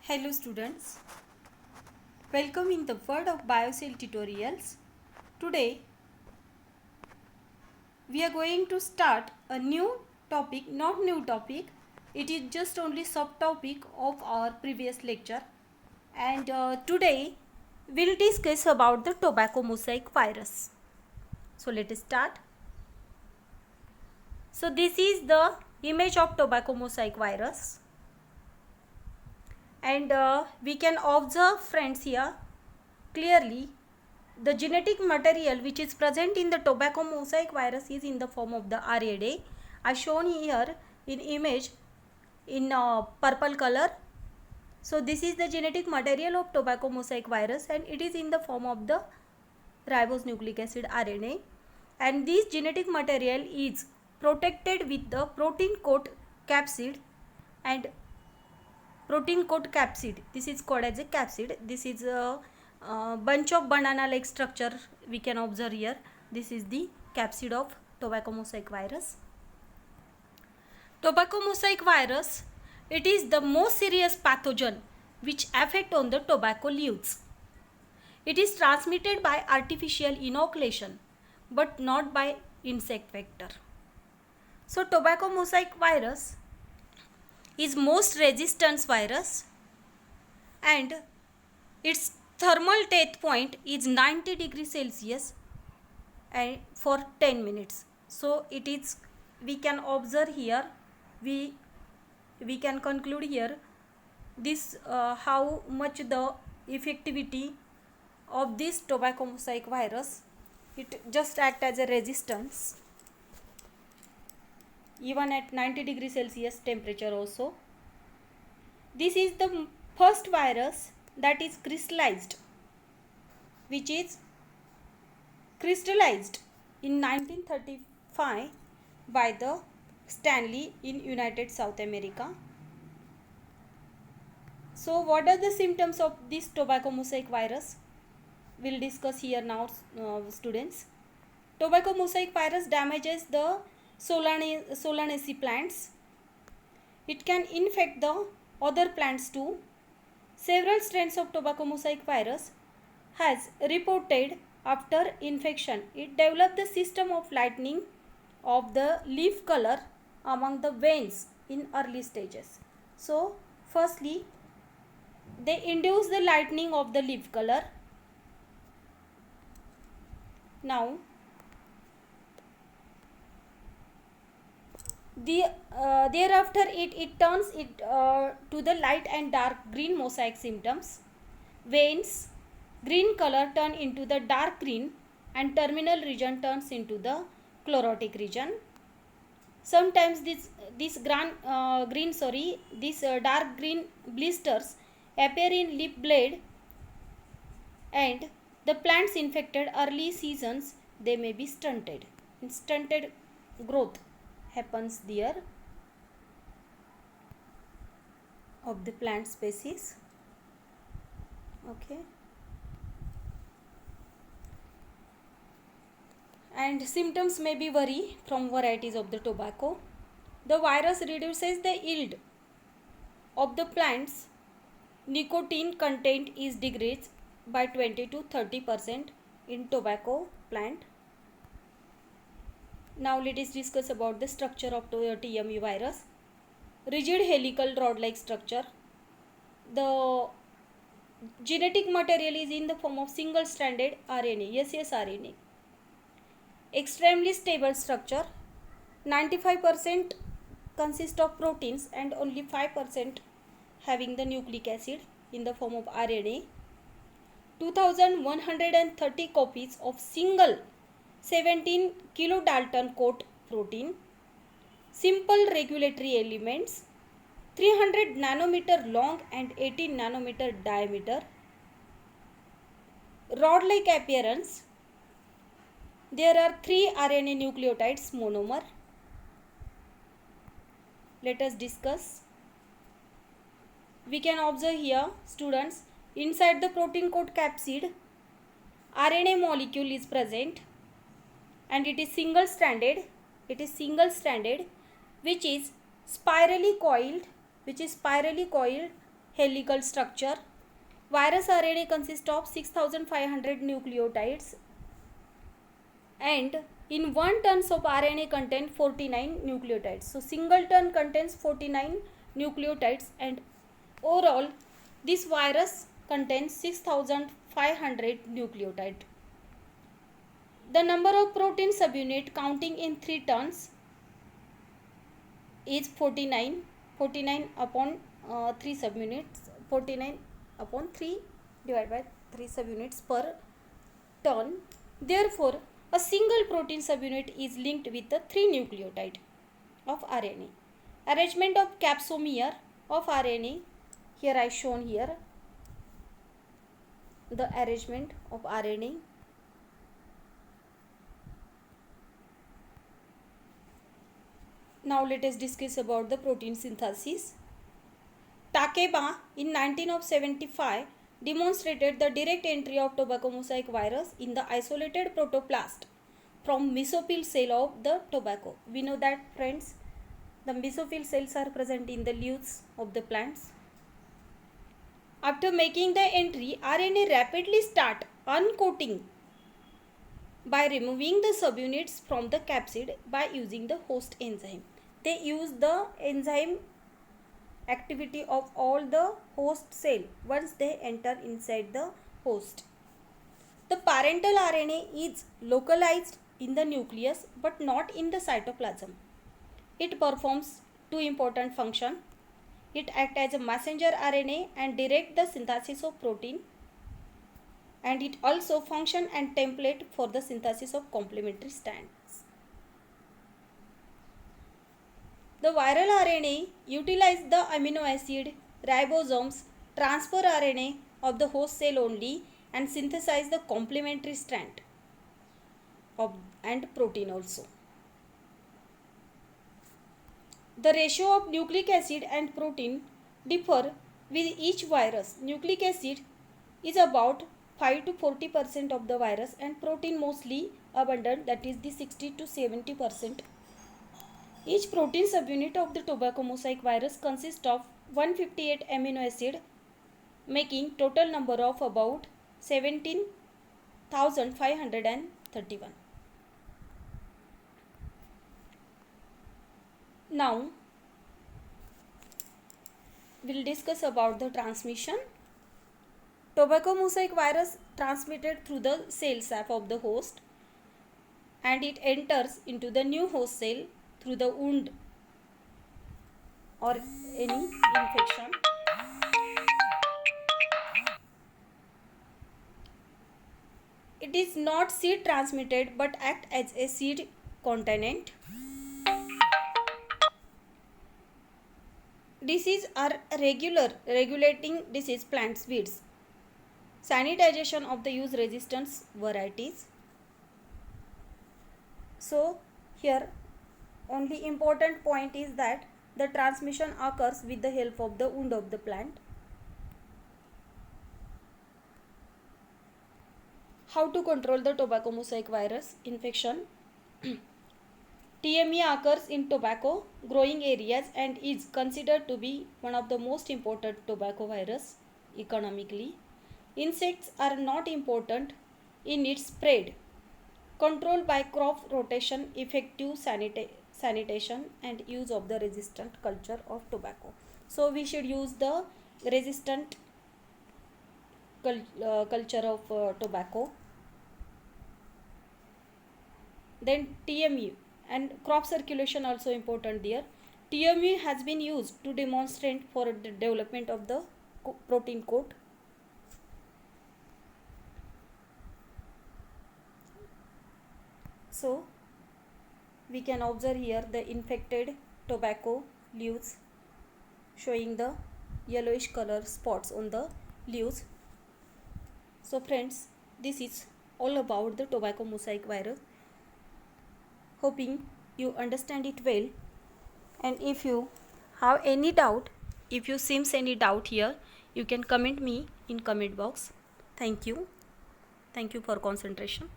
Hello students, welcome in the world of BioCell tutorials. Today we are going to start a new topic, not new topic, it is just only subtopic of our previous lecture, and today we'll discuss about the tobacco mosaic virus. So let us start. So this is the image of tobacco mosaic virus. And we can observe friends here clearly the genetic material which is present in the tobacco mosaic virus is in the form of the RNA as shown here in image in purple color. So this is the genetic material of tobacco mosaic virus and it is in the form of the ribose nucleic acid RNA, and this genetic material is protected with the protein coat capsid, and protein coat capsid, this is called as a capsid. This is a bunch of banana like structure we can observe here. This is the capsid of tobacco mosaic virus. Tobacco mosaic virus, it is the most serious pathogen which affect on the tobacco leaves. It is transmitted by artificial inoculation but not by insect vector. So tobacco mosaic virus is most resistant virus and its thermal death point is 90 degrees Celsius and for 10 minutes. So it is, we can observe here, we can conclude here this how much the effectivity of this tobacco mosaic virus. It just act as a resistance even at 90 degrees Celsius temperature also. This is the first virus that is crystallized, which is crystallized in 1935 by the Stanley in United South America. So what are the symptoms of this tobacco mosaic virus? We'll discuss here now, students. Tobacco mosaic virus damages the Solanaceae plants. It can infect the other plants too. Several strains of tobacco mosaic virus has reported after infection. It developed the system of lightening of the leaf color among the veins in early stages. So firstly, they induce the lightening of the leaf color. Now thereafter it turns it to the light and dark green mosaic symptoms. Veins green color turn into the dark green and terminal region turns into the chlorotic region. Sometimes this dark green blisters appear in leaf blade, and the plants infected early seasons they may be stunted. Stunted growth happens there of the plant species. Okay, and symptoms may be vary from varieties of the tobacco. The virus reduces the yield of the plants. Nicotine content is decreased by 20 to 30% in tobacco plant. Now let us discuss about the structure of TME virus. Rigid helical rod-like structure. The genetic material is in the form of single-stranded RNA, ssRNA. Extremely stable structure. 95% consist of proteins and only 5% having the nucleic acid in the form of RNA. 2130 copies of single 17 kilodalton coat protein. Simple regulatory elements. 300 nanometer long and 18 nanometer diameter. Rod-like appearance. There are 3 RNA nucleotides monomer. Let us discuss. We can observe here, students, inside the protein coat capsid, RNA molecule is present and it is single stranded. It is single stranded, which is spirally coiled, helical structure. Virus RNA consists of 6500 nucleotides and in 1 tons of RNA contain 49 nucleotides. So single ton contains 49 nucleotides and overall this virus contains 6500 nucleotides. The number of protein subunit counting in 3 tons is 49 upon 3 subunits, 49 upon 3 divided by 3 subunits per ton. Therefore, a single protein subunit is linked with the 3 nucleotide of RNA. Arrangement of capsomere of RNA, here I shown here the arrangement of RNA. Now let us discuss about the protein synthesis. Takeba in 1975 demonstrated the direct entry of tobacco mosaic virus in the isolated protoplast from mesophyll cell of the tobacco. We know that, friends, the mesophyll cells are present in the leaves of the plants. After making the entry, RNA rapidly start uncoating by removing the subunits from the capsid by using the host enzyme. They use the enzyme activity of all the host cell once they enter inside the host. The parental RNA is localized in the nucleus but not in the cytoplasm. It performs two important functions. It acts as a messenger RNA and direct the synthesis of protein, and it also function and template for the synthesis of complementary strands. The viral RNA utilize the amino acid, ribosomes, transfer RNA of the host cell only and synthesize the complementary strand and protein also. The ratio of nucleic acid and protein differ with each virus. Nucleic acid is about 5 to 40% of the virus and protein mostly abundant, that is the 60 to 70%. Each protein subunit of the tobacco mosaic virus consists of 158 amino acid, making total number of about 17,531. Now we'll discuss about the transmission. Tobacco mosaic virus transmitted through the cell sap of the host and it enters into the new host cell through the wound or any infection. It is not seed transmitted but act as a seed containant. Disease are regulating disease plant weeds. Sanitization of the use resistance varieties. So here only important point is that the transmission occurs with the help of the wound of the plant. How to control the tobacco mosaic virus infection? TME occurs in tobacco growing areas and is considered to be one of the most important tobacco virus economically. Insects are not important in its spread. Control by crop rotation, effective sanitation and use of the resistant culture of tobacco. So we should use the resistant culture of tobacco. Then TME and crop circulation also important there. TME has been used to demonstrate for the development of the protein coat. So we can observe here the infected tobacco leaves showing the yellowish color spots on the leaves. So friends, this is all about the tobacco mosaic virus. Hoping you understand it well, and if you have any doubt, if you seems any doubt here, you can comment me in comment box. Thank you for concentration.